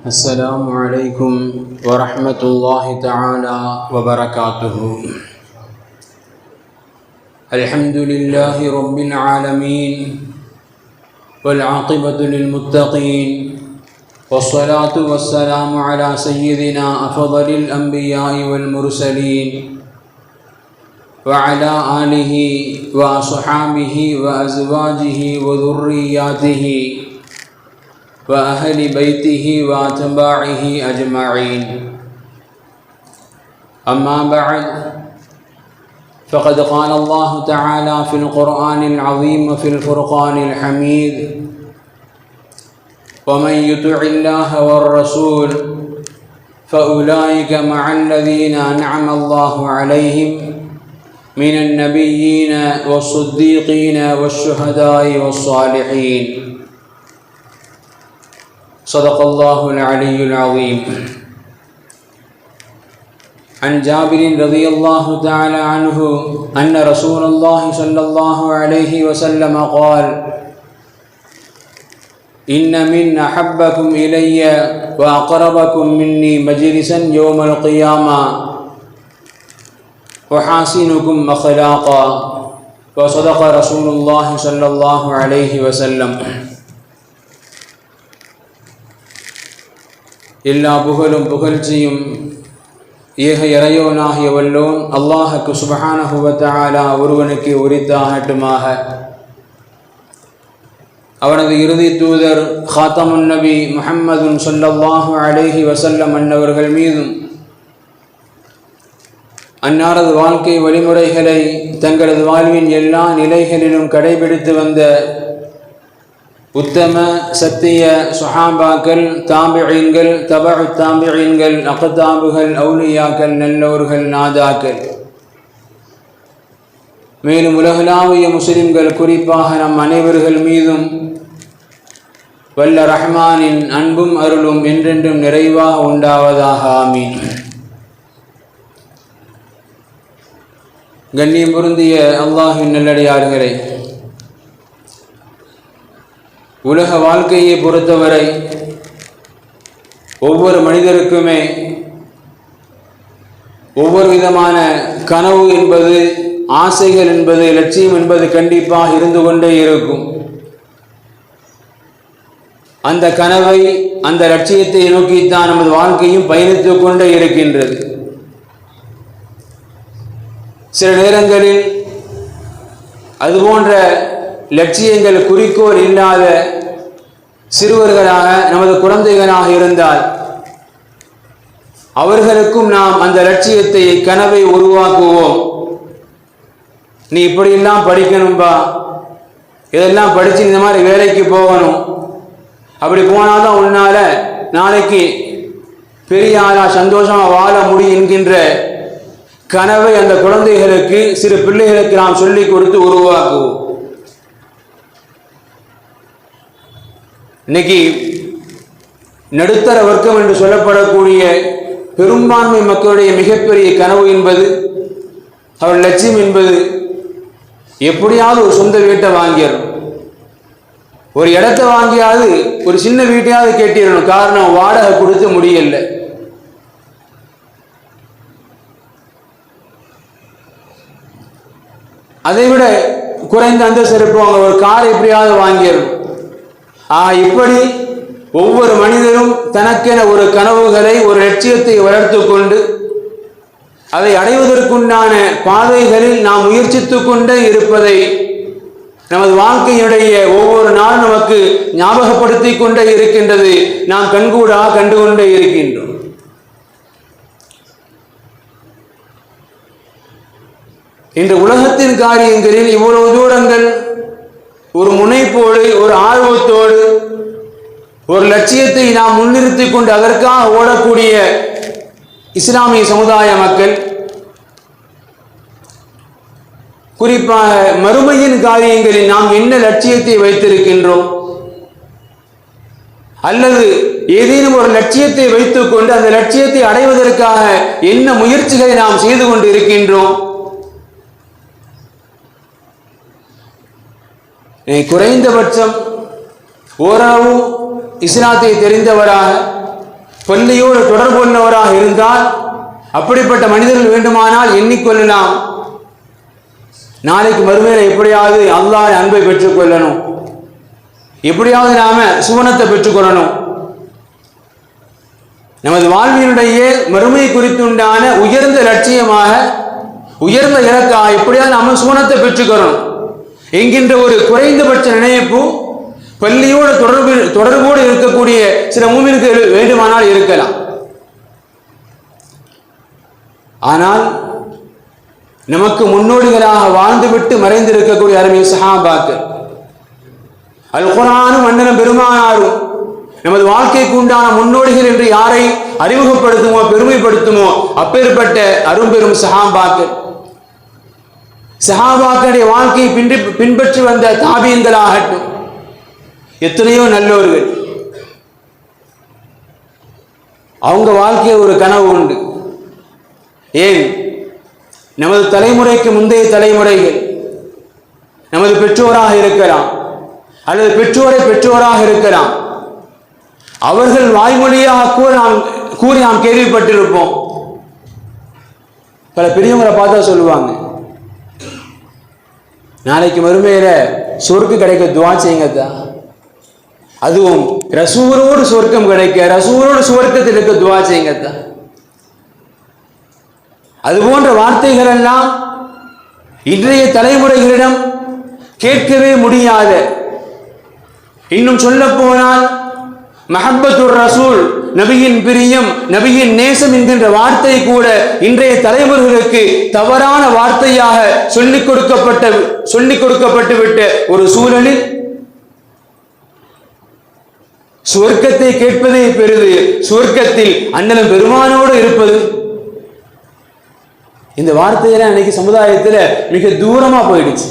السلام عليكم ورحمة الله تعالى وبركاته. الحمد لله رب العالمين والعاقبة للمتقين والصلاة والسلام على سيدنا أفضل الأنبياء والمرسلين وعلى آله وأصحابه وأزواجه وذرياته وأهل بيته وأتباعه أجمعين. أما بعد، فقد قال الله تعالى في القرآن العظيم وفي الفرقان الحميد: ومن يطع الله والرسول فأولئك مع الذين أنعم الله عليهم من النبيين والصديقين والشهداء والصالحين. صدق الله العلي العظيم. عن جابر رضي الله تعالى عنه أن رسول الله صلى الله عليه وسلم قال: إن من أحبكم إلي وأقربكم مني مجلسا يوم القيامة وحاسنكم أخلاقا. وصدق رسول الله صلى الله عليه وسلم. எல்லா புகழும் புகழ்ச்சியும் ஏக இறையோனாகிய வல்லோன் அல்லாஹுக்கு சுப்ஹானஹு வ தஆலா ஒருவனுக்கு உரித்தாகட்டுமாக. அவனது இறுதி தூதர் ஹாத்தமுன் நபி முஹம்மதுன் ஸல்லல்லாஹு அலைஹி வஸல்லம் அன்னவர்கள் மீதும் அன்னாரது வாழ்க்கை வழிமுறைகளை தங்களது வாழ்வின் எல்லா நிலைகளிலும் கடைபிடித்து வந்த உத்தம சத்திய சுஹாபாக்கள், தாபிஈன்கள், தபஉ தாபிஈன்கள், அக்தாபுகள், அவுலியாக்கள், நல்லோர்கள், நாதாக்கள், மேலும் உலகளாவிய முஸ்லிம்கள், குறிப்பாக நம் அனைவர்கள் மீதும் வல்ல ரஹ்மானின் அன்பும் அருளும் என்றென்றும் நிறைவாக உண்டாவதாக. ஆமீன். கண்ணியம் பொருந்திய அல்லாஹ்வின் நல்லடியார்களே, உலக வாழ்க்கையை பொறுத்தவரை ஒவ்வொரு மனிதருக்குமே ஒவ்வொரு விதமான கனவு என்பது, ஆசைகள் என்பது, லட்சியம் என்பது கண்டிப்பாக இருந்து கொண்டே இருக்கும். அந்த கனவை, அந்த லட்சியத்தை நோக்கித்தான் நமது வாழ்க்கையும் பயணித்துக் கொண்டே இருக்கின்றது. சில நேரங்களில் அதுபோன்ற லட்சியங்கள், குறிக்கோள் இல்லாத சிறுவர்களாக நமது குழந்தைகளாக இருந்தால் அவர்களுக்கும் நாம் அந்த லட்சியத்தை, கனவை உருவாக்குவோம். நீ இப்படியெல்லாம் படிக்கணும்பா, இதெல்லாம் படித்து இந்த மாதிரி வேலைக்கு போகணும், அப்படி போனால்தான் உன்னால நாளைக்கு பெரிய ஆளா சந்தோஷமாக வாழ முடியும் என்கின்ற கனவை அந்த குழந்தைகளுக்கு, சிறு பிள்ளைகளுக்கு நாம் சொல்லிக் கொடுத்து உருவாக்குவோம். இன்னைக்கு நடுத்தர வர்க்கம் என்று சொல்லப்படக்கூடிய பெரும்பான்மை மக்களுடைய மிகப்பெரிய கனவு என்பது, அவர் லட்சியம் என்பது, எப்படியாவது ஒரு சொந்த வீட்டை வாங்கிடணும், ஒரு இடத்தை வாங்கியாவது ஒரு சின்ன வீட்டையாவது கேட்டிடணும். காரணம், வாடகை கொடுத்து முடியல. அதைவிட குறைந்த அந்தஸ்து இருப்பவங்க ஒரு காரை எப்படியாவது வாங்கிடணும். இப்படி ஒவ்வொரு மனிதரும் தனக்கென ஒரு கனவுகளை, ஒரு லட்சியத்தை வளர்த்து கொண்டு அதை அடைவதற்குண்டான பாதைகளில் நாம் முயற்சித்துக் கொண்டே இருப்பதை நமது வாழ்க்கையுடைய ஒவ்வொரு நாள் நமக்கு ஞாபகப்படுத்திக் கொண்டே இருக்கின்றது. நாம் கண்கூடாக கண்டுகொண்டே இருக்கின்றோம். இந்த உலகத்தின் காரியங்களில் இவ்வளவு தூரங்கள் ஒரு முனைப்போடு, ஒரு ஆர்வத்தோடு, ஒரு லட்சியத்தை நாம் முன்னிறுத்தி கொண்டு அதற்காக ஓடக்கூடிய இஸ்லாமிய சமுதாய மக்கள், குறிப்பாக மறுமையின் காரியங்களில் நாம் என்ன லட்சியத்தை வைத்திருக்கின்றோம், அல்லது ஏதேனும் ஒரு லட்சியத்தை வைத்துக் கொண்டு அந்த லட்சியத்தை அடைவதற்காக என்ன முயற்சிகளை நாம் செய்து கொண்டு இருக்கின்றோம்? குறைந்தபட்சம் ஓரளவு இஸ்லாத்தை தெரிந்தவராக, பள்ளியோடு தொடர்பு கொண்டவராக இருந்தால் அப்படிப்பட்ட மனிதர்கள் வேண்டுமானால் எண்ணிக்கொள்ளலாம், நாளைக்கு மறுமையில எப்படியாவது அல்லாஹ்வின் அன்பை பெற்றுக்கொள்ளணும், எப்படியாவது நாம சுவனத்தை பெற்றுக்கொள்ளணும். நமது வாழ்வினுடைய மறுமை குறித்துண்டான உயர்ந்த லட்சியமாக, உயர்ந்த இலக்காக எப்படியாவது நாம சுவனத்தை பெற்றுக்கொள்ளணும் என்கின்ற ஒரு குறைந்தபட்ச நினைப்பு பள்ளியோடு தொடர்போடு இருக்கக்கூடிய சில மூமின்கள் வேண்டுமானால் இருக்கலாம். ஆனால் நமக்கு முன்னோடிகளாக வாழ்ந்துவிட்டு மறைந்திருக்கக்கூடிய அருமை சஹாபாக்கள், அல் குர்ஆனும் அண்ணனும் பெருமானாரும் நமது வாழ்க்கைக்கு உண்டான முன்னோடிகள் என்று யாரை அறிமுகப்படுத்துமோ பெருமைப்படுத்துமோ அப்பேற்பட்ட அரும்பெரும் சஹாபாக்கள், சஹாபாக்களுடைய வாழ்க்கையை பின்பற்றி வந்த தாபீன்களாகட்டும், எத்தனையோ நல்லோர்கள், அவங்க வாழ்க்கையை ஒரு கனவு உண்டு. ஏன், நமது தலைமுறைக்கு முந்தைய தலைமுறைகள் நமது பெற்றோராக இருக்கலாம் அல்லது பெற்றோராக இருக்கலாம், அவர்கள் வாய்மொழியாக கூறி நாம் கேள்விப்பட்டிருப்போம். பல பெரியவங்களை பார்த்தா சொல்லுவாங்க, நாளைக்கு மறுமையில சொர்க்கு கிடைக்க துவா செய்யுங்கத்தான், அதுவும் ரசூலோடு சொர்க்கம் கிடைக்க, ரசூலோடு சுவர்க்கத்தில் இருக்க துவா செய்யுங்கத்தான். அது போன்ற வார்த்தைகள் எல்லாம் இன்றைய தலைமுறைகளிடம் கேட்கவே முடியாத, இன்னும் சொல்ல போனால் மஹப்பத்துர் ரசூல், நபியின் பிரியம், நபியின் நேசம் என்கின்ற வார்த்தை கூட இன்றைய தலைமுறைகளுக்கு தவறான வார்த்தையாக சொல்லிக் கொடுக்கப்பட்டு விட்ட ஒரு சூழலில் சுவர்க்கத்தை கேட்பதே பெரிது, சுவர்க்கத்தில் அண்ணனும் பெருமானோடு இருப்பது, இந்த வார்த்தையெல்லாம் இன்னைக்கு சமுதாயத்தில் மிக தூரமா போயிடுச்சு.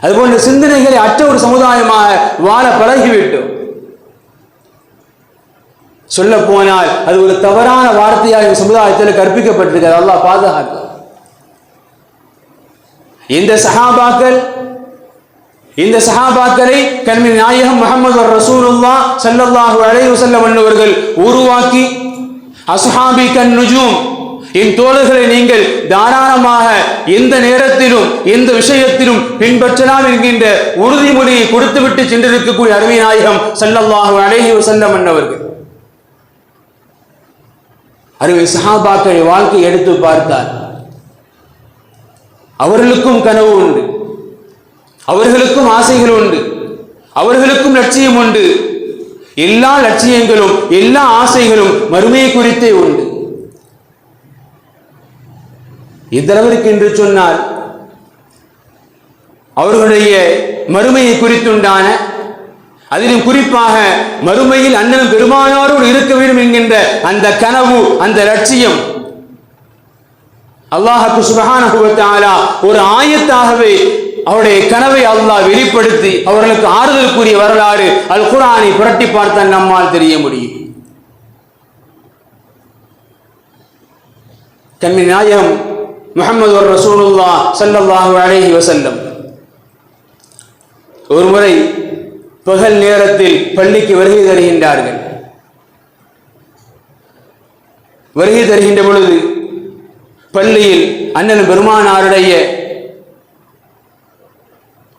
அதுபோன்ற சிந்தனைகளை அற்ற ஒரு சமுதாயமாக வாழ பழகிவிட்டோம். சொல்ல போனால் அது ஒரு தவறான வார்த்தையாக இந்த சமுதாயத்தில் கற்பிக்கப்பட்டிருக்கிறது. அல்லாஹ் பாதுகாக்க. இந்த சஹாபாக்களை கண்மணி நாயகம் முஹம்மது ரசூலுல்லாஹ் ஸல்லல்லாஹு அலைஹி வஸல்லம் அவர்கள் உருவாக்கி, அஸ்ஹாபி கன் நுஜூம், என் தோழர்களை நீங்கள் தாராளமாக எந்த நேரத்திலும் எந்த விஷயத்திலும் பின்பற்றலாம் என்கின்ற உறுதிமொழியை கொடுத்துவிட்டு சென்றிருக்கக்கூடிய அருமை நாயகம் ஸல்லல்லாஹு அலைஹி வஸல்லம் அவர்கள் அருமை சஹாபாக்களை வாழ்க்கை எடுத்து பார்த்தார். அவர்களுக்கும் கனவு உண்டு, அவர்களுக்கும் ஆசைகள் உண்டு, அவர்களுக்கும் லட்சியம் உண்டு. எல்லா லட்சியங்களும் எல்லா ஆசைகளும் மறுமையை குறித்தே உண்டு. எந்த அளவிற்கு என்று சொன்னால், அவர்களுடைய மறுமையை குறித்துண்டான, அதிலும் குறிப்பாக மறுமையில் அண்ணனும் பெருமானாரோடு இருக்க வேண்டும் என்கின்ற அந்த கனவு, அந்த லட்சியம் அல்லாஹ் சுப்ஹானஹு வ தஆலா ஒரு ஆயத்தாகவே அவருடைய கனவை அல்லாஹ் வெளிப்படுத்தி அவர்களுக்கு ஆறுதல் கூறிய வரலாறு அல் குர்ஆனை புரட்டி பார்த்தால் நம்மால் தெரிய முடியும். கண்மணி நாயகம் முஹம்மது ரசூலுல்லாஹ் ஸல்லல்லாஹு அலைஹி வஸல்லம் ஒரு முறை பகல் நேரத்தில் பள்ளிக்கு வருகை தருகின்றார்கள். வருகை தருகின்ற பொழுது பள்ளியில் அண்ணன் பெருமானாருடைய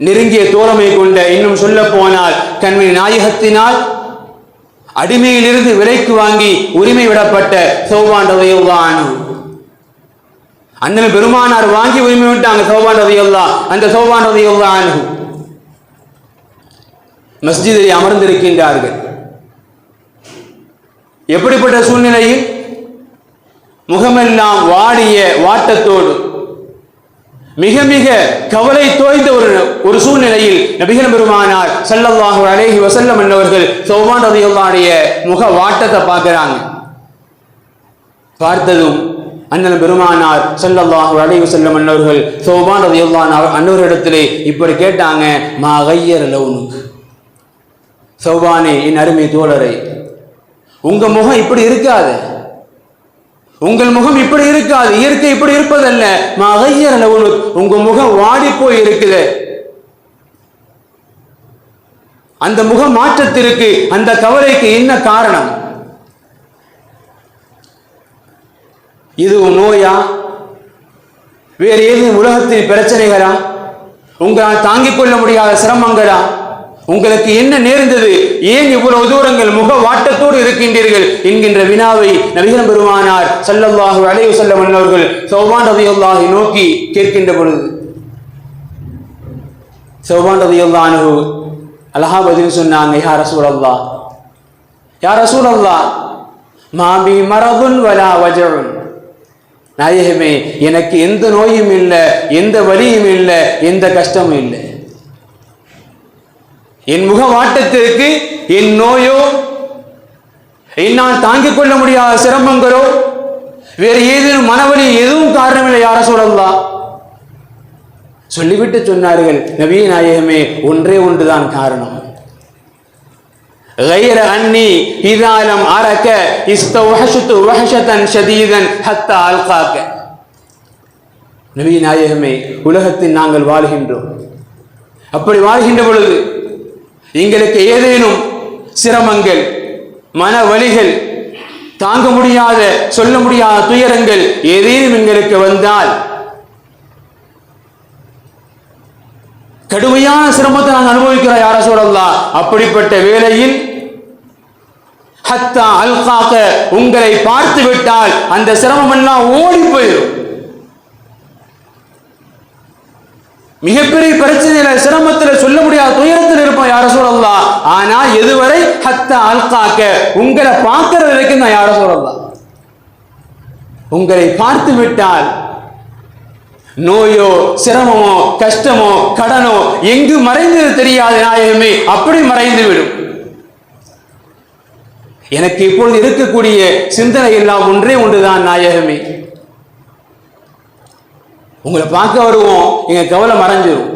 நெருங்கிய தோழமை கொண்ட, இன்னும் சொல்ல போனால் கண்மணி நாயகத்தினால் அடிமையிலிருந்து விலைக்கு வாங்கி உரிமை விடப்பட்ட சௌபான் ரலியல்லாஹு அன்ஹு, அண்ணன் பெருமானார் வாங்கி உரிமை விட்டாங்க சௌபான் ரலியல்லாஹு, அந்த சௌபான் ரலியல்லாஹு அன்ஹு மஸ்ஜிதில் அமர்ந்திருக்கின்றார்கள். எப்படிப்பட்ட சூழ்நிலையில் முகமெல்லாம் வாடிய வாட்டத்தோடு மிக மிக கவலை தோய்ந்த ஒரு சூழ்நிலையில் நபிகள் பெருமானார் ஸல்லல்லாஹு அலைஹி வஸல்லம் அவர்கள் சௌபான் ரலியல்லாஹுடைய முக வாட்டத்தை பார்க்கிறாங்க. பார்த்ததும் அண்ணன் பெருமானார் ஸல்லல்லாஹு அலைஹி வஸல்லம் அவர்கள் சௌபான் ரலியல்லாஹு அன்னவரிடத்திலே இப்படி கேட்டாங்க, மா கய்யர லௌனுக், சௌபானே, என் அருமை தோழரை, உங்க முகம் இப்படி இருக்காது, உங்கள் முகம் இப்படி இருக்காது, இயற்கை இப்படி இருப்பதல்ல, மகையர் லௌனுக், உங்க முகம் வாடி போய் இருக்குது. அந்த முக மாற்றத்திற்கு, அந்த கவலைக்கு என்ன காரணம்? இது நோயா, வேறு ஏதும் உலகத்தில் பிரச்சனைகளா, உங்களால் தாங்கிக் கொள்ள முடியாத சிரமங்களா, உங்களுக்கு என்ன நேர்ந்தது, ஏன் இவ்வளவு தூரங்கள் முக வாட்டத்தோடு இருக்கின்றீர்கள் என்கின்ற வினாவை நபிகள் பெருமானார் ஸல்லல்லாஹு அலைஹி வஸல்லம் அவர்கள் சௌபான் ரலியல்லாஹு நோக்கி கேட்கின்ற பொழுது சௌபான் ரலியல்லாஹு அன்ஹு அழகா பதில் சொன்னாங்க, யா ரசூலல்லாஹ், யா ரசூலல்லாஹ், மா பி மரதுன் வலா வஜஉன், நாயகமே எனக்கு எந்த நோயும் இல்லை, எந்த வலியும் இல்லை, எந்த கஷ்டமும் இல்லை. என் முக வாட்டத்திற்கு என் நோயோ, என்னால் தாங்கிக் கொள்ள முடியாத சிரமங்களோ, வேறு ஏதேனும் மனவலி எதுவும் காரணமில்லை யா ரசூலல்லாஹ். சொல்லிவிட்டு சொன்னார்கள், நபியே நாயகமே ஒன்றே ஒன்றுதான் காரணம். غير أني إذا لم أرك استوحشت وحشة شديدا حتى ألقاك. நபி நாயகமே, உலகத்தில் நாங்கள் வாழ்கின்றோம். அப்படி வாழ்கின்ற பொழுது எங்களுக்கு ஏதேனும் சிரமங்கள், மன வலிகள், தாங்க முடியாத சொல்ல முடியாத துயரங்கள் ஏதேனும் எங்களுக்கு வந்தால், கடுமையான சிரமத்தை நாங்கள் அனுபவிக்கிறோம் யா ரசூலல்லாஹ். அப்படிப்பட்ட வேளையில் ஹத்தா அல்காக, உங்களை பார்த்து விட்டால் அந்த சிரமம் எல்லாம் ஓடி போயிடும். மிகப்பெரிய பிரச்சனையில, சிரமத்தில், சொல்ல முடியாத துயரத்தில் இருப்போம் யா ரசூலல்லாஹ். ஆனா எதுவரை ஹத்தா அல்காக, உங்களை பார்க்கிற வரைக்கும் தான் யா ரசூலல்லாஹ். உங்களை பார்த்து விட்டால் நோயோ, சிரமமோ, கஷ்டமோ, கடனோ எங்கு மறைந்தது தெரியாது நாயகமே, அப்படி மறைந்து விடும். எனக்கு இப்பொழுது இருக்கக்கூடிய சிந்தனை எல்லாம் ஒன்றே ஒன்றுதான் நாயகமே, உங்களை பார்க்க வருவோம், எங்க கவலை மறைஞ்சிடும்.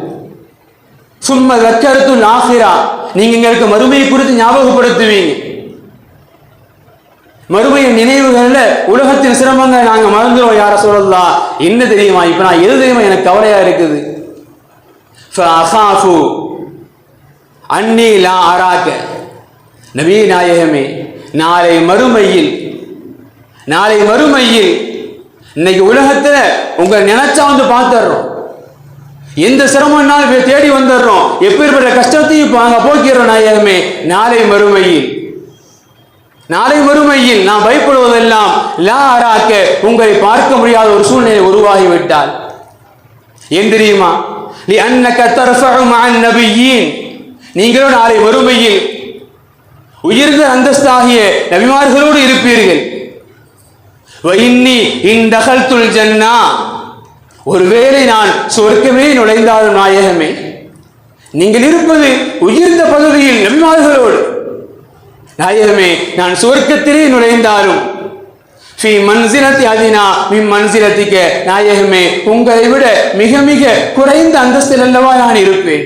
சும்ம தக்கருத்துல் ஆகிரா, நீங்க எங்களுக்கு மறுமையை குறித்து ஞாபகப்படுத்துவீங்க. மறுமையின் நினைவுகள்ல உலகத்தின் சிரமங்கள் நாங்க மறந்துடுவோம் யா ரசூலல்லாஹ். என்ன தெரியுமா, இப்ப நான் எது தெரியுமா எனக்கு கவலையா இருக்குது, ஃபஅகாஃபு அன்னி லா அராக. நபி நாயகமே, நாளை மறுமையில் இன்னைக்கு உலகத்துல உங்களை நினைச்சா வந்து பார்த்துடுறோம், எந்த சிரமம்னாலும் தேடி வந்துடுறோம், எப்பேற்பட்ட கஷ்டத்தையும் போக்கிறோம் நாயகமே. நாளை மறுமையில் நான் பயப்படுவதெல்லாம் லா அராக்க, உங்களை பார்க்க முடியாத ஒரு சூழ்நிலை உருவாகிவிட்டால் ஏன் தெரியுமா, லிஅன்னக தர்ஃபஉ மஅன் நபிய்யீன், நீங்களும் நாளை மறுமையில் உயர்ந்த அந்தஸ்தாகிய நபிமார்களோடு இருப்பீர்கள். வ இன்னி இன் தகல்துல் ஜன்னா, ஒருவேளை நான் சொர்க்கமே நுழைந்தாலும் நாயகமே, நீங்கள் இருப்பது உயர்ந்த பகுதியில் நபிமார்களோடு. நாயகமே, நான் சுவர்க்கத்திலே நுழைந்தாலும் ஃபீ மன்சிலத்தி அதினா மின் மன்சிலத்திக்க, நாயகமே உங்களை விட மிக மிக குறைந்த அந்தஸ்தில் அல்லவா நான் இருப்பேன்.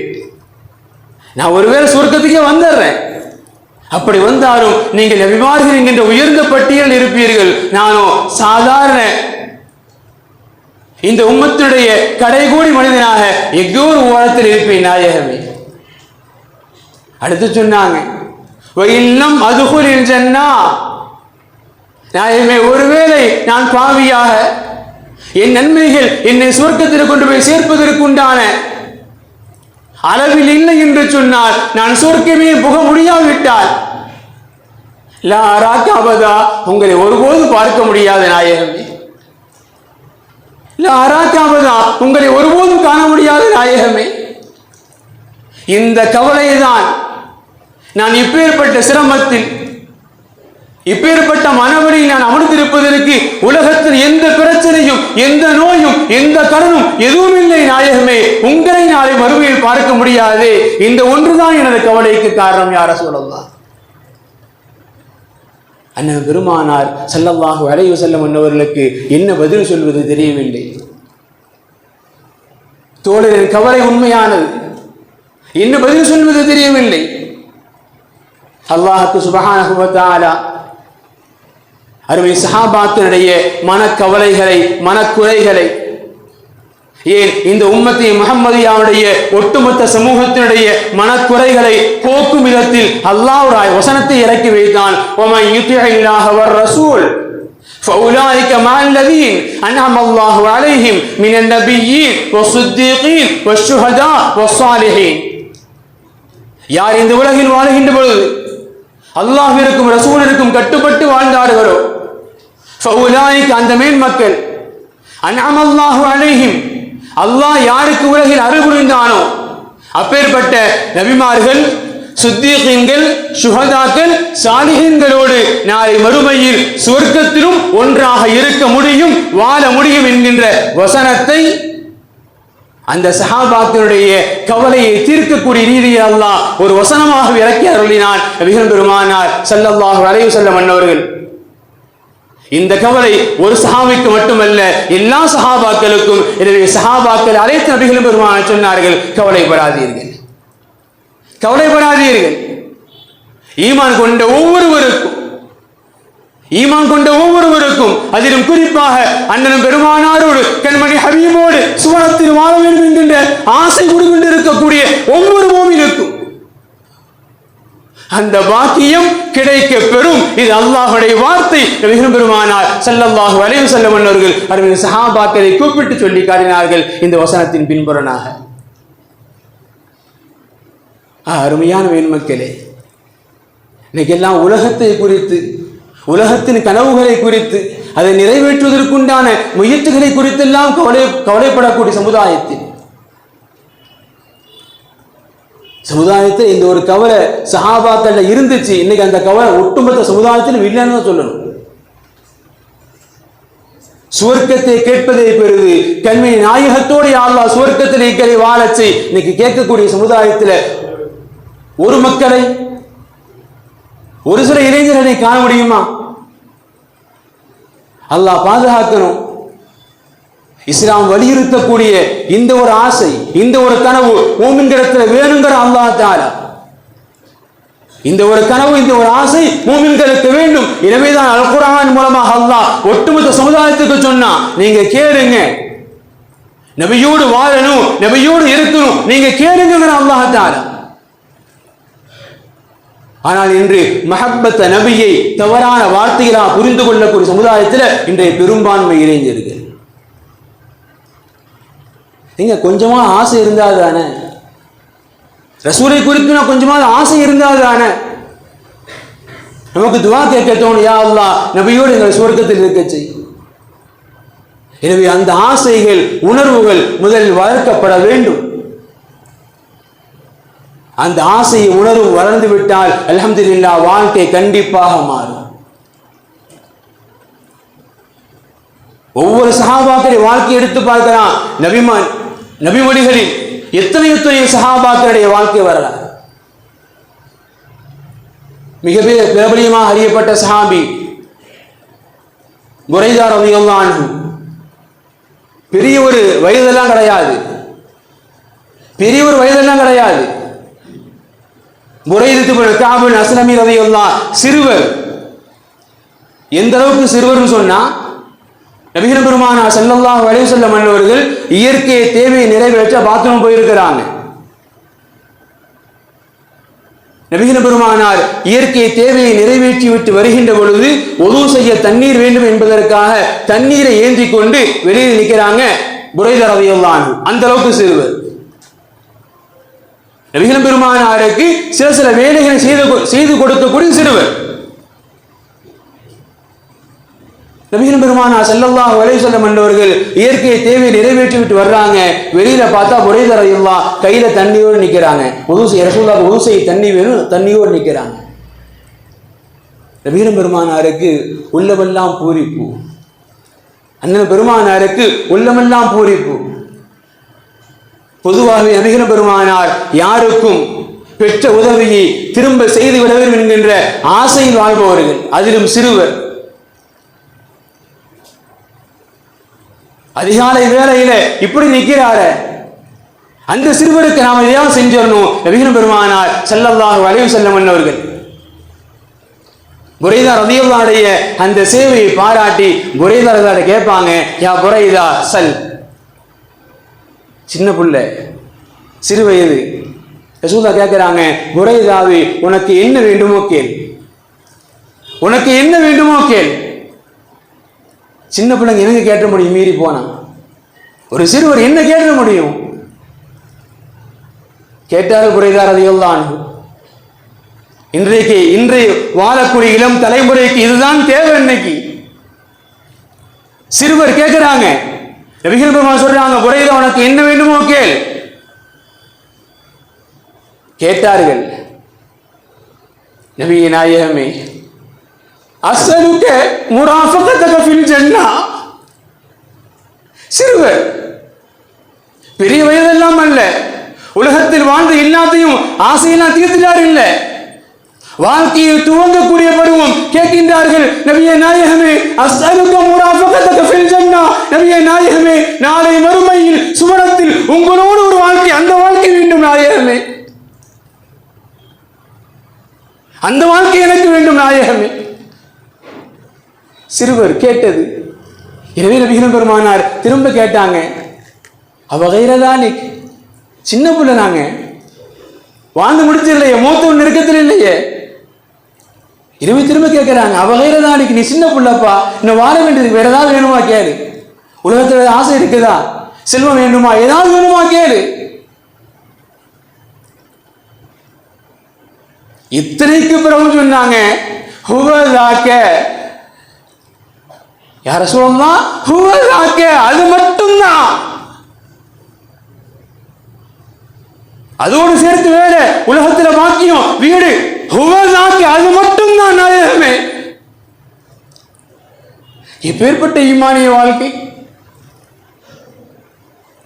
நான் ஒருவேளை சுவர்க்கத்துக்கே வந்துடுறேன், அப்படி வந்தாலும் நீங்கள் நபிமார்கள் என்கின்ற உயர்ந்த பட்டியலில் இருப்பீர்கள். நானோ சாதாரண இந்த உம்மத்துடைய கடைகோடி மனிதனாக எங்கோ ஒரு ஓரத்தில் இருப்பேன் நாயகமே. அடுத்து சொன்னாங்க, வஇல்லம் அதுகுலில் ஜன்னா, நாயகமே ஒருவேளை நான் பாவியாக, என் நன்மைகள் என்னை சுவர்க்கத்தில் கொண்டு போய் சேர்ப்பதற்கு உண்டான அளவில் இல்லை என்று சொன்னால், நான் சுவர்க்கமே புக முடியாவிட்டால், லா அராக அபதா, உங்களை ஒருபோது பார்க்க முடியாத நாயகமே. லா அராக அபதா, உங்களை ஒருபோதும் காண முடியாத நாயகமே. இந்த கவலையை தான் நான் இப்பேற்பட்ட சிரமத்தில், இப்பேற்பட்ட மனவழியில் நான் அமர்ந்திருப்பதற்கு உலகத்தில் எந்த பிரச்சனையும், எந்த நோயும், எந்த கடனும் எதுவும் இல்லை நாயகமே, உங்களை நாளை மறுமையில் பார்க்க முடியாது. இந்த ஒன்றுதான் எனது கவலைக்கு காரணம் யா ரசூலல்லாஹ். அண்ணன் பெருமானார் ஸல்லல்லாஹு அலைஹி வஸல்லம் அன்னவர்களுக்கு என்ன பதில் சொல்வது தெரியவில்லை. தோழரின் கவலை உண்மையானது, என்ன பதில் சொல்வது தெரியவில்லை. அல்லாஹ்வுக்கு சுப்ஹானஹு வ தஆலா அருமை சஹாபாத்தினுடைய மனக்கவலைகளை, மனக்குறைகளை, ஏன் இந்த உம்மத்தி முஹம்மதியாவுடைய ஒட்டுமொத்த சமூகத்தினுடைய மனக்குறைகளை போக்கும் விதத்தில் அல்லாஹ் ஒரு வசனத்தை இறக்கி வைத்தான். வமன் யுத்திஇல்லாஹ வர் ரசூல் فأولئك مع الذين أنعم الله عليهم من النبيين والصديقين والشهداء والصالحين. யார் இந்த உலகில் வாழ்கின்ற பொழுது அல்லாஹ்விற்கும் ரசூலிற்கும் கட்டுப்பட்டு வாழ்ந்தார்களோ, فأولئك அந்த மேன்மக்கள், أنعم الله عليهم அல்லாஹ் யாருக்கு உலகில் அருள் புரிந்தானோ அப்பேற்பட்ட நபிமார்கள், சுத்தீகீன்கள், சுஹதாக்கள், சாலிஹீன்களோடு நாளை மறுமையில் சுவர்க்கத்திலும் ஒன்றாக இருக்க முடியும், வாழ முடியும் என்கின்ற வசனத்தை அந்த சஹாபாக்களுடைய கவலையை தீர்க்கக்கூடிய ரீதியில் அல்லாஹ் ஒரு வசனமாக இறக்கி அருளினான் நபிகள் பெருமானார் ஸல்லல்லாஹு அலைஹி வஸல்லம் அன்னவர்கள். இந்த கவலை ஒரு சஹாபிக்கு மட்டுமல்ல, எல்லா சஹாபாக்களுக்கும். எனவே சஹாபாக்கள் அழைத்த நபிகள் பெருமானார் சொன்னார்கள், கவலைப்படாதீர்கள், கவலைப்படாதீர்கள். ஈமான் கொண்ட ஒவ்வொருவருக்கும் அதிலும் குறிப்பாக அண்ணனும் பெருமானாரோடு கண்மணி ஹபீபோடு சுவனத்தில் வாழ வேண்டும் என்கின்ற ஆசை கொண்டு இருக்கக்கூடிய ஒவ்வொரு மூமினுக்கும் அந்த பாக்கியம் கிடைக்க பெறும். இது அல்லாஹ்வுடைய வார்த்தை. நபிகள் பெருமானார் ஸல்லல்லாஹு அலைஹி வஸல்லம் அவர்கள் அருமை சஹாபாக்களை கூப்பிட்டு சொல்லி காட்டினார்கள் இந்த வசனத்தின் பின்புறனாக. அருமையான மேன்மக்களே, இன்னைக்கு எல்லாம் உலகத்தை குறித்து, உலகத்தின் கனவுகளை குறித்து, அதை நிறைவேற்றுவதற்குண்டான முயற்சிகளை குறித்தெல்லாம் கவலைப்படக்கூடிய சமுதாயத்தில் இந்த ஒரு கவலை சஹாபாக்கள்ல இருந்துச்சு. இன்னைக்கு அந்த கவலை ஒட்டுமொத்த சமுதாயத்திலும் இல்லைன்னு தான் சொல்லணும். சுவர்க்கத்தை கேட்பதை பெறுது, கண்மணி நாயகத்தோடு அல்லாஹ் சுவர்க்கத்தில் இக்கரை வாழச்சு. இன்னைக்கு கேட்கக்கூடிய சமுதாயத்தில் ஒரு மக்களை, ஒரு சில இளைஞர்களை காண முடியுமா? அல்லாஹ் பாதுகாக்கணும். இஸ்லாம் வலியுறுத்தக்கூடிய இந்த ஒரு ஆசை, இந்த ஒரு கனவு மூமின்களிடத்தில் வேணுங்கிற அல்லாஹ் தஆலா இந்த ஒரு கனவு, இந்த ஒரு ஆசை மூமின்களுக்கு வேண்டும். எனவேதான் அல் குர்ஆன் மூலமாக அல்லாஹ் ஒட்டுமொத்த சமுதாயத்துக்கு சொன்னா, நீங்க கேளுங்க, நபியோடு வாழணும், நபியோடு இருக்கணும், நீங்க கேளுங்கிற அல்லாஹ் தஆலா. ஆனால் இன்று மஹப்பத்த நபியை தவறான வார்த்தைகளாக புரிந்து கொள்ளக்கூடிய சமுதாயத்தில் இன்றைய பெரும்பான்மை இளைஞர்கள். நீங்க கொஞ்சமா ஆசை இருந்தால் தானே, ரசூலை குறித்து கொஞ்சமாக ஆசை இருந்தால் தானே நமக்கு துவா கேட்க தோணும், யா அல்லாஹ் நபியோடு எங்கள் சுவர்க்கத்தில் இருக்க செய். எனவே அந்த ஆசைகள், உணர்வுகள் முதலில் வளர்க்கப்பட வேண்டும். அந்த ஆசை உணர்வு வளர்ந்து விட்டால் அல்ஹம்துலில்லாஹ் வாழ்க்கை கண்டிப்பாக மாறும். ஒவ்வொரு சஹாபாக்களை வாழ்க்கை எடுத்து பார்க்கலாம். நபிமொழிகளில் எத்தனை சஹாபாக்களுடைய வாழ்க்கை வரலாறு. மிக பிரபலியமாக அறியப்பட்ட சஹாபி புரைதா ரலியல்லாஹு அன்ஹு. பெரிய ஒரு வயதெல்லாம் கிடையாது, புரைதா இப்னு கஅப் அஸ்லமி ரலியல்லாஹு சிறுவர். எந்த அளவுக்கு சிறுவர்னு சொன்னா, நபிகள் பெருமானார் ஸல்லல்லாஹு அலைஹி வஸல்லம் அவர்கள் இயற்கை தேவையை நிறைவேற்ற பாத்ரூம் போயிருக்கிறாங்க. நபிகள் பெருமானார் இயற்கை தேவையை நிறைவேற்றி விட்டு வருகின்ற பொழுது ஒது செய்ய தண்ணீர் வேண்டும் என்பதற்காக தண்ணீரை ஏந்தி கொண்டு வெளியில் நிற்கிறாங்க புரைதா ரலியல்லாஹு அன்ஹு. அந்த அளவுக்கு சிறுவர். நபிகள் பெருமானாருக்கு சில வேலைகளை செய்து கொடுக்கக்கூடிய சிறுவர். நபிகள் பெருமானார் ஸல்லல்லாஹு அலைஹி வஸல்லம் அவர்கள் இயற்கை தேவையை நிறைவேற்றி விட்டு வர்றாங்க. வெளியில பார்த்தா புரைதா ரலியல்லாஹு கையில தண்ணியோடு நிற்கிறாங்க. ரசூலுல்லாஹ் உது செய்ய தண்ணி வேணும், தண்ணியோடு நிற்கிறாங்க. நபிகள் பெருமானாருக்கு உள்ளமெல்லாம் பூரிப்பு, அண்ணன் பெருமானாருக்கு உள்ளமெல்லாம் பூரிப்பு. பொதுவாகவே நபிகள் பெருமானார் யாருக்கும் பெற்ற உதவியை திரும்ப செய்து விட வேண்டும் என்கின்ற ஆசையில் வாழ்பவர்கள், அதிலும் சிறுவர். அதிகாலை வேளையில இப்படி நிற்கிறாரு, அந்த சிறுவருக்கு நாம் எதையாவது செஞ்சிடணும். நபிகள் பெருமானார் ஸல்லல்லாஹு அலைஹி வஸல்லம் அவர்கள் புரைதா ரலியல்லாஹுடைய அந்த சேவையை பாராட்டி புரைதா ரலியல்லாஹு கேட்பாங்க, யா புரைதா சல். சின்ன புள்ள, சிறு வயது. ரசூலுல்லாஹ் கேட்கிறாங்க, புரைதாவே உனக்கு என்ன வேண்டுமோ கேள், உனக்கு என்ன வேண்டுமோ கேள். சின்ன பிள்ளைங்க எனக்கு கேட்ட முடியும் மீறி போனா? ஒரு சிறுவர் என்ன கேட்ட முடியும்? கேட்டால் குறைதார் அதையெல்லாம். இன்றைய வாழக்கூடிய இளம் தலைமுறைக்கு இதுதான் தேவை. இன்னைக்கு சிறுவர் கேட்கிறாங்க, நபிகள் பெருமான் சொல்றாங்க, புரைதா உனக்கு என்ன வேண்டுமோ கேள். கேட்டார்கள், நபியே நாயகமே, அஸ்அலுக முராஃபகதக ஃபில் ஜன்னah. சிறுவர், பெரிய வயதெல்லாம் அல்ல, உலகத்தில் வாழ்ந்து எல்லாத்தையும் ஆசையெல்லாம் தீர்த்துட்டார் இல்ல, வாழ்க்கையை துவங்கக்கூடிய பருவம். கேட்கின்றார்கள், நபியே நாயகமே, அஸ்அலுக முராஃபகதக ஃபில் ஜன்னah. நபியே நாயகமே, நாளை மறுமையில் சுவனத்தில் உங்களோடு ஒரு வாழ்க்கை, அந்த வாழ்க்கை வேண்டும் நாயகமே, அந்த வாழ்க்கை எனக்கு வேண்டும் நாயகமே. சிறுவர் கேட்டது. எனவே நபிகள் பெருமானார் திரும்ப கேட்டாங்க, அவகைரதானி, சின்ன பிள்ளை நாங்க, வாழ்ந்து முடிச்சு இல்லையே, மூத்த நெருக்கத்தில் இல்லையே. இருபது திரும்ப கேட்கிறாங்க, அவகைரதானிக்கு, நீ சின்ன பிள்ளைப்பா, இன்னும் வாழ வேண்டியது, வேற ஏதாவது வேணுமா கேளு. உலகத்தில் ஆசை இருக்குதா, செல்வம் வேண்டுமா, ஏதாவது வேணுமா கேளு. இத்தனைக்கு பிறகு சொன்னாங்க, ஹுவதாக்க யார சொல்லலாம், ஹுவதாக்க அது மட்டும்தான், அதோடு சேர்த்து வேற உலகத்தில் பாக்கியம் வீடு, ஹுவதாக்க அது மட்டும்தான் நாயகமே. எப்பேற்பட்ட ஈமானிய வாழ்க்கை.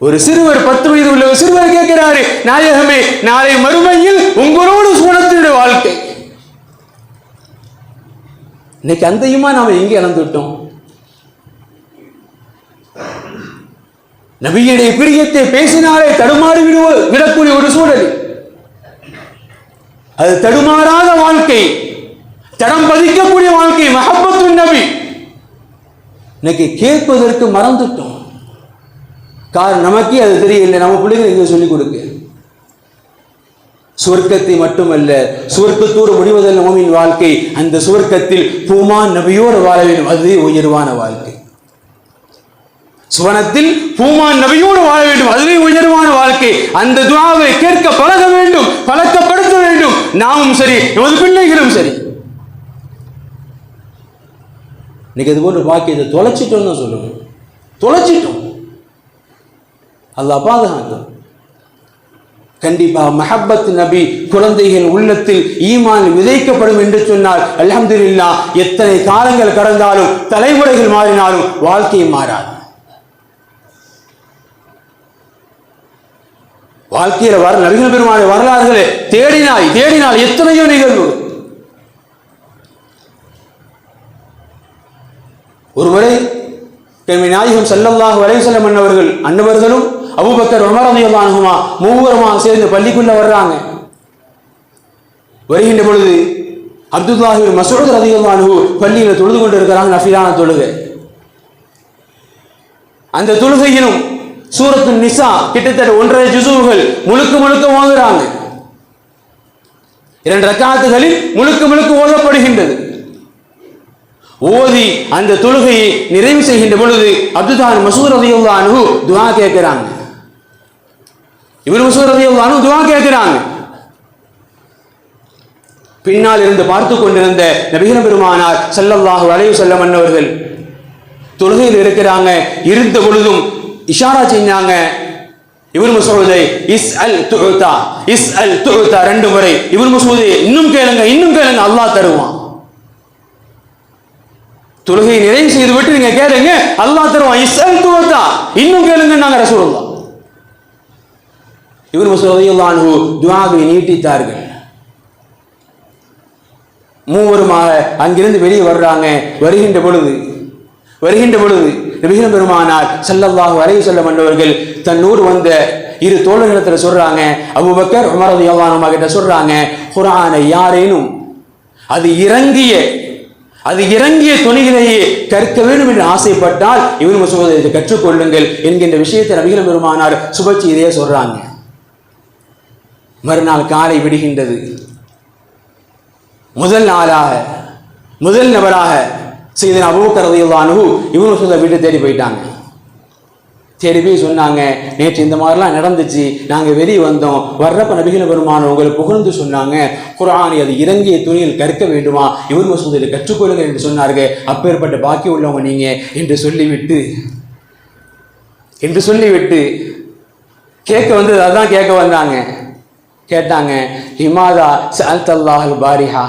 ஒரு சிறுவர், 10 வயது உள்ள ஒரு சிறுவர் கேட்கிறாரு, நாயகமே, நாளை மறுமையில் உங்களோடு சுவனத்தினுடைய வாழ்க்கை. இன்னைக்கு அந்த ஈமான் நாம எங்கே இழந்துட்டோம்? நபியுடைய பிரியத்தை பேசினாலே தடுமாறி விடக்கூடிய ஒரு சூழல். அது தடுமாறாத வாழ்க்கை, தடம் பதிக்கக்கூடிய வாழ்க்கை, மஹப்பத்து நபி. இன்னைக்கு கேட்பதற்கு மறந்துட்டோம். காரணம் நமக்கே அது தெரியல, நம்ம பிள்ளைகள் இங்க சொல்லிக் கொடுக்க. சுவர்க்கத்தை மட்டுமல்ல, சுவர்க்கத்தோடு முடிவதல்ல மோமின் வாழ்க்கை. அந்த சுவர்க்கத்தில் பூமான் நபியோடு வாழ வேண்டும், அதுவே உயர்வான வாழ்க்கை. சுவனத்தில் பூமான் நபியோடு வாழ வேண்டும், அதுவே உயர்வான வாழ்க்கை. அந்த துஆவை கேட்க பழக வேண்டும், பழக்கப்படுத்த வேண்டும். நாமும் சரி, நமது பிள்ளைகளும் சரி. இன்னைக்கு அது போன்ற பாக்கியத்தை தொலைச்சிட்டோம் தான் சொல்லணும். தொலைச்சிட்டோம். அல்லாஹ் பாதுகாக்கும். கண்டிப்பா மஹப்பத் நபி குழந்தைகள் உள்ளத்தில் ஈமான் விதைக்கப்படும் என்று சொன்னால் அல்ஹம்துலில்லாஹ், எத்தனை காலங்கள் கடந்தாலும் தலைமுறைகள் மாறினாலும் வாழ்க்கை மாறாது. வாழ்க்கையில வர நபிகள் பெருமானுடைய வரலாறுகளை தேடினால் எத்தனையோ நிகழ்வு. ஒருமுறை நாயகம் ஸல்லல்லாஹு அலைஹி வஸல்லம் அன்னவர்களும் அபூபக்கர் உமர் ரலியல்லாஹு அன்ஹுமா மூவருமாக சேர்ந்து பள்ளிக்குள்ள வர்றாங்க. வருகின்ற பொழுது அப்துல்லாஹ் இப்னு மஸ்ஊத் ரலியல்லாஹு அன்ஹு பள்ளியில தொழுது கொண்டு இருக்கிறாங்க, நஃபிலான தொழுகை. அந்த தொழுகையிலும் சூரத்து நிசா கிட்டத்தட்ட 1.5 ஜுஸுகள் முழுக்க ஓதுறாங்க. 2 ரக்காத்துகளில் முழுக்க ஓதப்படுகின்றது. ஓதி அந்த தொழுகையை நிறைவு செய்கின்ற பொழுது அப்துல்லாஹ் மஸ்ஊத் ரலியல்லாஹு அன்ஹு துஆ கேட்கிறாங்க. இப்னு மஸ்ஊத் ரலியல்லாஹு அன்ஹு துஆ கேட்கிறாங்க. பின்னால் இருந்து பார்த்து கொண்டிருந்த நபிகள் பெருமானார் ஸல்லல்லாஹு அலைஹி வஸல்லம் அன்னவர்கள் தொழுகையில் இருக்கிறாங்க. இருந்த பொழுதும் இஷாரா செஞ்சாங்க. இப்னு மஸ்ஊதை இஸ்அல் துஉதா, இஸ்அல் துஉதா 2 முறை. இப்னு மஸ்ஊதை இன்னும் கேளுங்க அல்லாஹ் தருவான். தொழுகை நிறைவு செய்து விட்டு நீங்க கேளுங்க, அல்லாஹ் தருவான். இஸ்அல் துஉதா, இன்னும் கேளுங்க நாங்க ரசூலுல்லாஹ். இப்னு மஸ்ஊத் ரலியல்லாஹு அன்ஹு துஆவை நீட்டித்தார்கள். மூவருமாக அங்கிருந்து வெளியே வர்றாங்க. வருகின்ற பொழுது நபிகள் பெருமானார் ஸல்லல்லாஹு அலைஹி வஸல்லம் அன்னவர்கள் தன்னோடு வந்த 2 தோழர்களிடத்தில் சொல்றாங்க, அபூபக்கர் உமர் ரலியல்லாஹு அன்ஹு கிட்ட சொல்றாங்க, குர்ஆனை யாரேனும் அது இறங்கிய துணியிலேயே கற்க வேண்டும் என்று ஆசைப்பட்டால் இப்னு மஸ்ஊத் இதை கற்றுக்கொள்ளுங்கள் என்கின்ற விஷயத்தை நபிகள் பெருமானார் சுபச்சி இதையே சொல்றாங்க. மறுநாள் காலை விடுகின்றது. முதல் நபராக சையதுனா அபூபக்கர் ரலியல்லாஹு அன்ஹு இப்னு மஸ்ஊத் வீட்டை தேடி போயிட்டாங்க. தேடி போய் சொன்னாங்க, நேற்று இந்த மாதிரிலாம் நடந்துச்சு, நாங்கள் வெளியே வந்தோம், வர்றப்ப நபிகள் பெருமான் உங்களை புகழ்ந்து சொன்னாங்க, குர்ஆனை அது இறங்கிய துணியில் கற்க வேண்டுமா, இப்னு மஸ்ஊத் இதை கற்றுக்கொள்ளுங்கள் என்று சொன்னார்கள். அப்பேற்பட்ட பாக்கியம் உள்ளவங்க நீங்க என்று சொல்லிவிட்டு கேட்க வந்தது அதான் கேட்க வந்தாங்க. கேட்டாங்க, லிமாதா சஅல்தல்லாஹல் பாரிஹா.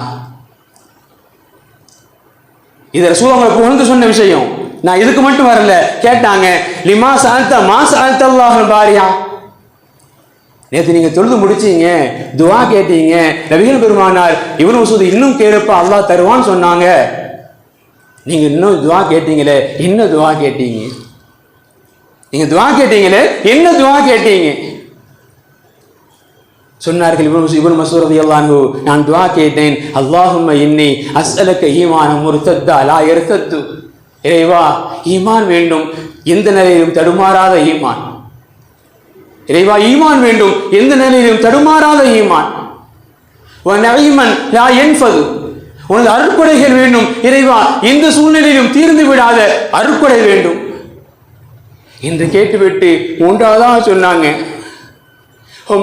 இது ரசூலுல்லாஹ் புகழ்ந்து சொன்ன விஷயம், நான் இதுக்கு மட்டும் வரல. கேட்டாங்க, லிமா சஅல்த மா சஅல்தல்லாஹல் பாரிஹா. நேற்று நீங்க தொழுது முடிச்சீங்க, துஆ கேட்டீங்க, நபிகள் பெருமானார் இப்னு மஸ்ஊத் இன்னும் கேளுப்ப அல்லாஹ் தருவான்னு சொன்னாங்க. நீங்க இன்னும் துஆ கேட்டீங்களே, என்ன துஆ கேட்டீங்க? நீங்க துஆ கேட்டீங்களே, என்ன துஆ கேட்டீங்க? சொன்னார்கள் இப்னு மஸ்ஊத் ரலியல்லாஹு அன்ஹு, நான் துஆ கேட்டேன், அல்லாஹும்ம இன்னி அஸ்அலுக ஈமானன் முர்தத்தா லா யர்தத்து. இறைவா, ஈமான் வேண்டும், எந்த நிலையிலும் தடுமாறாத ஈமான். இறைவா, ஈமான் வேண்டும், எந்த நிலையிலும் தடுமாறாத ஈமான். வ நஈமன் லா யன்ஃபது. உனது அருட்கொடைகள் வேண்டும் இறைவா, எந்த சூழ்நிலையிலும் தீர்ந்து விடாத அருட்கொடை வேண்டும் என்று கேட்டுவிட்டு மூன்றாவதாக சொன்னாங்க,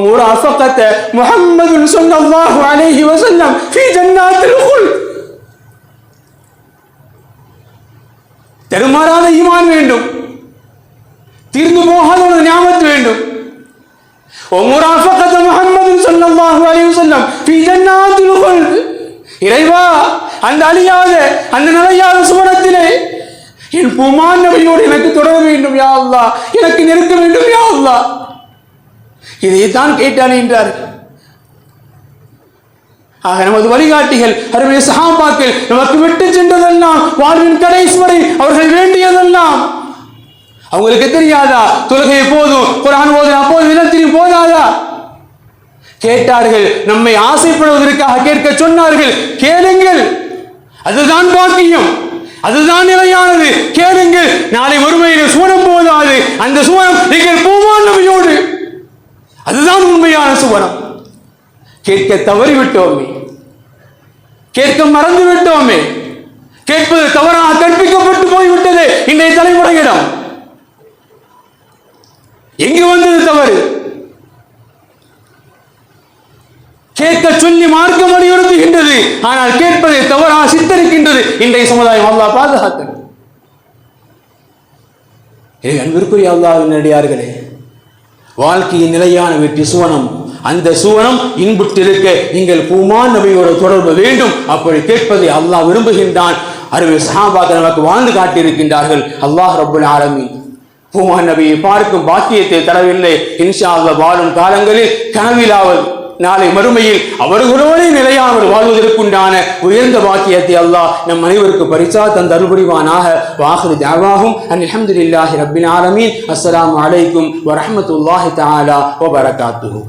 முராஃபகத முஹம்மது ஸல்லல்லாஹு அலைஹி வஸல்லம் ஃபீ ஜன்னாத்தில் குல்த். தடுமாறாத ஈமான் வேண்டும், தீர்ந்து போகாத ஒரு நியாமத் வேண்டும். முராஃபகத முஹம்மது ஸல்லல்லாஹு அலைஹி வஸல்லம் ஃபீ ஜன்னாத்தில் குல்த். இறைவா, அந்த அழியாத அந்த நிலையாத சுவனத்திலே என் பூமான் நபியோடு எனக்கு தொடர வேண்டும் யா அல்லாஹ், எனக்கு நெருக்க வேண்டும் யா அல்லாஹ். இதைத்தான் கேட்டான் என்றார். ஆக நமது வழிகாட்டிகள் அருமை சஹாபாக்கள் நமக்கு விட்டு சென்றதெல்லாம், வாழ்வின் கடைசி வரை அவர்கள் வேண்டியதெல்லாம் அவங்களுக்கு தெரியாதா? தொழுகை போதும், குர்ஆன் ஓதுனா போதும், தினத்திலும் போதாதா? கேட்டார்கள். நம்மை ஆசைப்படுவதற்காக கேட்க சொன்னார்கள். கேளுங்கள், அதுதான் பாக்கியம், அதுதான் நிலையானது. கேளுங்கள், நாளை மறுமையில் சுவனம் போதாது, அந்த சுவனம் நீங்கள் பூமான் நபியோடு, அதுதான் உண்மையான சுவனம். கேட்க தவறிவிட்டோமே, கேட்க மறந்து விட்டோமே, கேட்பது தவறாக கற்பிக்கப்பட்டு போய்விட்டது இன்றைய தலைமுறையிடம். எங்கு வந்தது தவறு? கேட்க சொல்லி மார்க்கம் வலியுறுத்துகின்றது, ஆனால் கேட்பதை தவறாக சித்தரிக்கின்றது இன்றைய சமுதாயம். அல்லாஹ் பாதுகாக்கணும். அன்பிற்குரிய அல்லாஹ்வின் அடியார்களே, வாழ்க்கையின் நிலையான வெற்றி சுவனம், அந்த சுவனம் இன்புற்றிருக்க நீங்கள் பூமான் நபியோட தொடர்பு வேண்டும். அப்படி கேட்பதை அல்லாஹ் விரும்புகின்றான். அருமை சஹாபாக்கள் நமக்கு வாழ்ந்து காட்டியிருக்கின்றார்கள். அல்லாஹ் ரப்புல் ஆலமீன் பூமான் நபியை பார்க்கும் பாக்கியத்தை தரவில்லை. இன்ஷா அல்லாஹ் வாழும் காலங்களில் கனவிலாவது நாளை மறுமையில் அவர்களோடு நிலையானவர் வாழ்வதற்குண்டான உயர்ந்த பாக்கியத்தை அல்லாஹ் நம் அனைவருக்கு பரிசா தந்து அருள்புரிவானாக. வாஹிரு தஅவாஹும் அல்ஹம்துலில்லாஹி ரப்பில் ஆலமீன். அஸ்ஸலாமு அலைக்கும் வரஹ்மத்துல்லாஹி தஆலா வ பரகாத்துஹு.